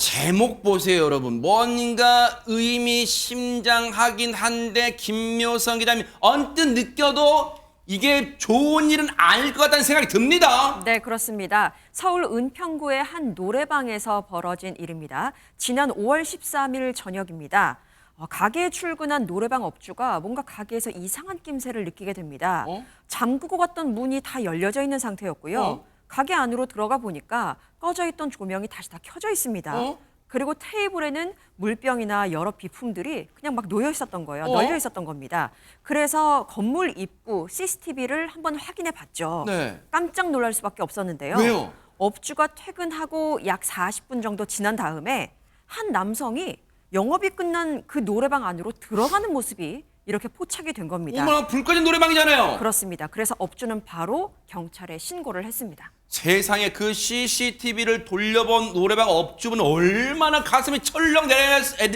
제목 보세요, 여러분. 뭔가 의미심장하긴 한데 김묘성 기자님 언뜻 느껴도 이게 좋은 일은 아닐 것 같다는 생각이 듭니다. 네, 그렇습니다. 서울 은평구의 한 노래방에서 벌어진 일입니다. 지난 5월 13일 저녁입니다. 가게에 출근한 노래방 업주가 뭔가 가게에서 이상한 낌새를 느끼게 됩니다. 잠그고 갔던 문이 다 열려져 있는 상태였고요. 가게 안으로 들어가 보니까 꺼져 있던 조명이 다시 다 켜져 있습니다. 그리고 테이블에는 물병이나 여러 비품들이 그냥 막 놓여 있었던 거예요. 널려 있었던 겁니다. 그래서 건물 입구 CCTV를 한번 확인해 봤죠. 네. 깜짝 놀랄 수밖에 없었는데요. 왜요? 업주가 퇴근하고 약 40분 정도 지난 다음에 한 남성이 영업이 끝난 그 노래방 안으로 들어가는 모습이 이렇게 포착이 된 겁니다. 어머나, 불 꺼진 노래방이잖아요. 그렇습니다. 그래서 업주는 바로 경찰에 신고를 했습니다. 세상에 그 CCTV를 돌려본 노래방 업주분은 얼마나 가슴이 철렁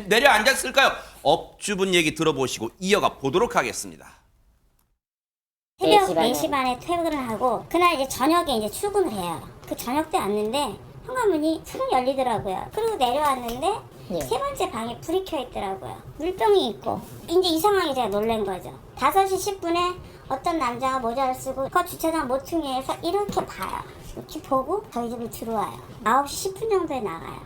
내려앉았을까요? 업주분 얘기 들어보시고 이어가 보도록 하겠습니다. 새벽 4시 반에 퇴근을 하고 그날 이제 저녁에 이제 출근을 해요. 그 저녁 때 왔는데 현관문이 탁 열리더라고요. 그리고 내려왔는데 세 번째 방에 불이 켜 있더라고요. 물병이 있고 이제 이 상황에 제가 놀란 거죠. 5시 10분에 어떤 남자가 모자를 쓰고 그 주차장 모퉁이에서 이렇게 봐요. 이렇게 보고 저희 집에 들어와요. 9시 10분 정도에 나가요.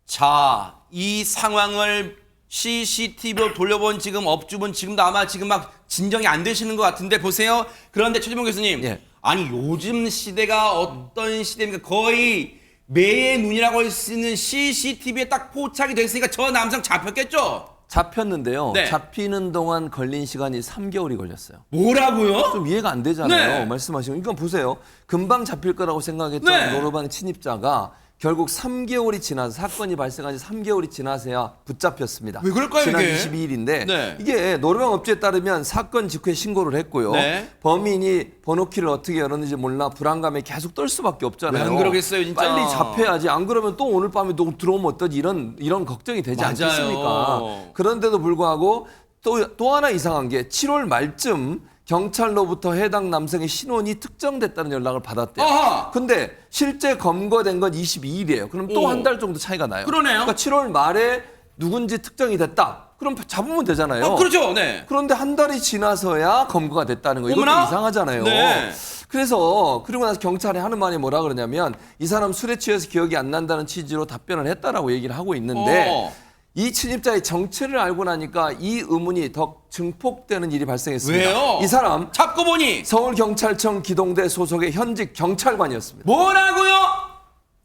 자, 이 상황을 CCTV로 돌려본 지금 업주분 지금도 아마 지금 막 진정이 안 되시는 것 같은데 보세요. 그런데 최지봉 교수님, 예. 아니 요즘 시대가 어떤 시대입니까? 거의 매의 눈이라고 할 수 있는 CCTV에 딱 포착이 됐으니까 저 남성 잡혔겠죠? 잡혔는데요. 네. 잡히는 동안 걸린 시간이 3개월이 걸렸어요. 뭐라고요? 좀 이해가 안 되잖아요. 네. 말씀하시면. 그러니까 보세요. 금방 잡힐 거라고 생각했던 네. 노래방 침입자가 결국 3개월이 지나서 사건이 발생한 지 3개월이 지나서야 붙잡혔습니다. 왜 그럴까요, 지난 이게? 22일인데 네. 이게 노래방 업체에 따르면 사건 직후에 신고를 했고요. 네. 범인이 번호키를 어떻게 열었는지 몰라 불안감에 계속 떨 수밖에 없잖아요. 왜 안 그러겠어요, 진짜. 빨리 잡혀야지. 안 그러면 또 오늘 밤에 또 들어오면 어떠지 이런 걱정이 되지 맞아요. 않겠습니까? 그런데도 불구하고 또 하나 이상한 게 7월 말쯤 경찰로부터 해당 남성의 신원이 특정됐다는 연락을 받았대요. 아하. 근데 실제 검거된 건 22일이에요. 그럼 또 오. 한 달 정도 차이가 나요. 그러네요. 그러니까 7월 말에 누군지 특정이 됐다. 그럼 잡으면 되잖아요. 그렇죠. 네. 그런데 한 달이 지나서야 검거가 됐다는 거. 이것도 어머나. 이상하잖아요. 네. 그래서 그리고 나서 경찰이 하는 말이 뭐라 그러냐면 이 사람 술에 취해서 기억이 안 난다는 취지로 답변을 했다라고 얘기를 하고 있는데 이 침입자의 정체를 알고 나니까 이 의문이 더 증폭되는 일이 발생했습니다. 왜요? 이 사람 잡고 보니 서울경찰청 기동대 소속의 현직 경찰관이었습니다. 뭐라고요?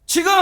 지금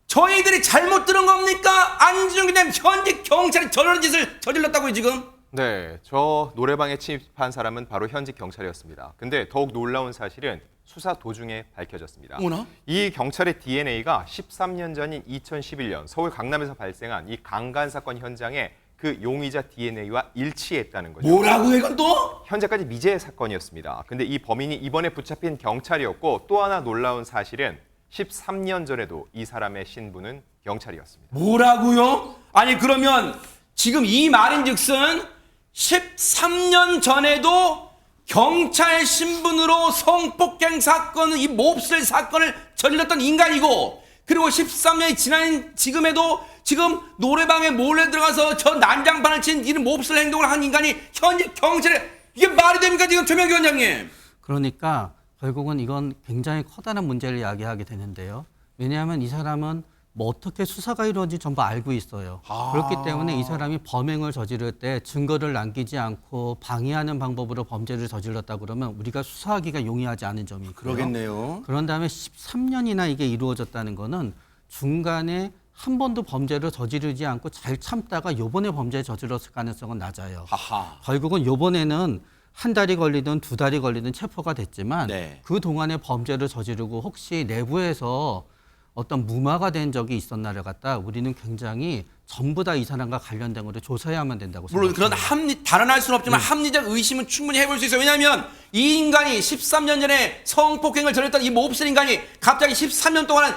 저희들이 잘못 들은 겁니까? 안지용 기자님 현직 경찰이 저런 짓을 저질렀다고요 지금? 네, 저 노래방에 침입한 사람은 바로 현직 경찰이었습니다. 근데 더욱 놀라운 사실은 수사 도중에 밝혀졌습니다. 뭐나? 이 경찰의 DNA가 13년 전인 2011년 서울 강남에서 발생한 이 강간 사건 현장에 그 용의자 DNA와 일치했다는 거죠. 뭐라고 이건 또? 현재까지 미제 사건이었습니다. 근데 이 범인이 이번에 붙잡힌 경찰이었고 또 하나 놀라운 사실은 13년 전에도 이 사람의 신분은 경찰이었습니다. 뭐라고요? 아니 그러면 지금 이 말인즉슨 13년 전에도 경찰 신분으로 성폭행 사건을 이 몹쓸 사건을 저질렀던 인간이고 그리고 13년이 지난 지금에도 지금 노래방에 몰래 들어가서 저 난장판을 친 이런 몹쓸 행동을 한 인간이 현직 경찰에 이게 말이 됩니까 지금 최명기 원장님? 그러니까 결국은 이건 굉장히 커다란 문제를 이야기하게 되는데요. 왜냐하면 이 사람은 뭐 어떻게 수사가 이루어진지 전부 알고 있어요. 그렇기 때문에 이 사람이 범행을 저지를 때 증거를 남기지 않고 방해하는 방법으로 범죄를 저질렀다 그러면 우리가 수사하기가 용이하지 않은 점이 있고요. 그러겠네요. 그런 다음에 13년이나 이게 이루어졌다는 거는 중간에 한 번도 범죄를 저지르지 않고 잘 참다가 요번에 범죄를 저질렀을 가능성은 낮아요. 하하. 결국은 요번에는 한 달이 걸리든 두 달이 걸리든 체포가 됐지만 네. 그 동안에 범죄를 저지르고 혹시 내부에서 어떤 무마가 된 적이 있었나를 갖다 우리는 굉장히 전부 다 이 사람과 관련된 것을 조사해야만 된다고 물론 생각합니다. 그런 발언할 수는 없지만 합리적 의심은 충분히 해볼 수 있어요. 왜냐하면 이 인간이 13년 전에 성폭행을 저질렀던 이 몹쓸 인간이 갑자기 13년 동안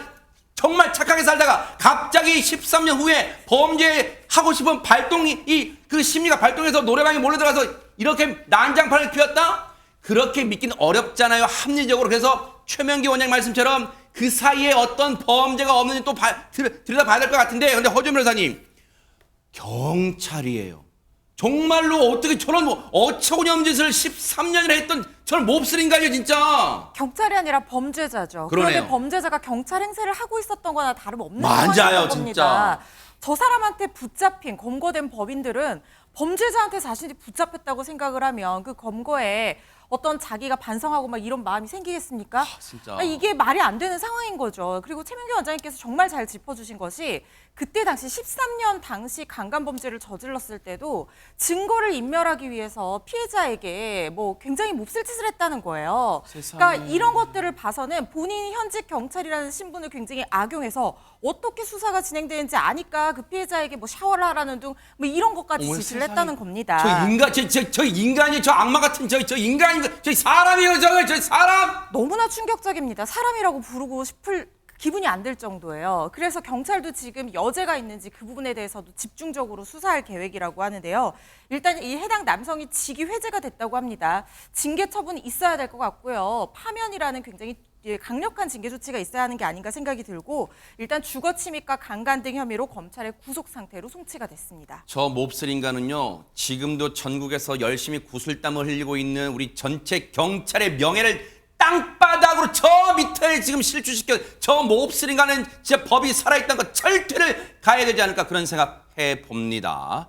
정말 착하게 살다가 갑자기 13년 후에 범죄하고 싶은 발동이 그 심리가 발동해서 노래방에 몰래 들어가서 이렇게 난장판을 피웠다? 그렇게 믿기는 어렵잖아요. 합리적으로. 그래서 최명기 원장 말씀처럼 그 사이에 어떤 범죄가 없는지 또 들여다봐야 될 것 같은데, 근데 허준 변호사님, 경찰이에요. 정말로 어떻게 저런 어처구니없는 짓을 13년이나 했던 저런 몹쓸인가요, 진짜? 경찰이 아니라 범죄자죠. 그러네요. 그런데 범죄자가 경찰 행세를 하고 있었던 거나 다름없는 맞아요, 상황인 진짜. 겁니다. 저 사람한테 붙잡힌 검거된 법인들은 범죄자한테 자신이 붙잡혔다고 생각을 하면 그 검거에 어떤 자기가 반성하고 막 이런 마음이 생기겠습니까? 진짜. 이게 말이 안 되는 상황인 거죠. 그리고 최민규 원장님께서 정말 잘 짚어주신 것이 그때 당시 13년 당시 강간 범죄를 저질렀을 때도 증거를 인멸하기 위해서 피해자에게 뭐 굉장히 몹쓸 짓을 했다는 거예요. 그러니까 이런 것들을 봐서는 본인이 현직 경찰이라는 신분을 굉장히 악용해서 어떻게 수사가 진행되는지 아니까 그 피해자에게 뭐 샤워를 하라는 등 뭐 이런 것까지 어머, 지시를 세상에. 했다는 겁니다. 저 인간이, 저 악마 같은 저 인간이, 저 사람이에요, 저 사람! 너무나 충격적입니다. 사람이라고 부르고 싶을 기분이 안 들 정도예요. 그래서 경찰도 지금 여죄가 있는지 그 부분에 대해서도 집중적으로 수사할 계획이라고 하는데요. 일단 이 해당 남성이 직위 회제가 됐다고 합니다. 징계 처분이 있어야 될 것 같고요. 파면이라는 굉장히 강력한 징계 조치가 있어야 하는 게 아닌가 생각이 들고 일단 주거 침입과 강간 등 혐의로 검찰의 구속 상태로 송치가 됐습니다. 저 몹쓸 인간은요, 지금도 전국에서 열심히 구슬땀을 흘리고 있는 우리 전체 경찰의 명예를 땅바닥으로 저 밑에 지금 실추시켜, 저 몹쓸 인간은 진짜 법이 살아있다는 거 철퇴를 가해야 되지 않을까, 그런 생각해 봅니다.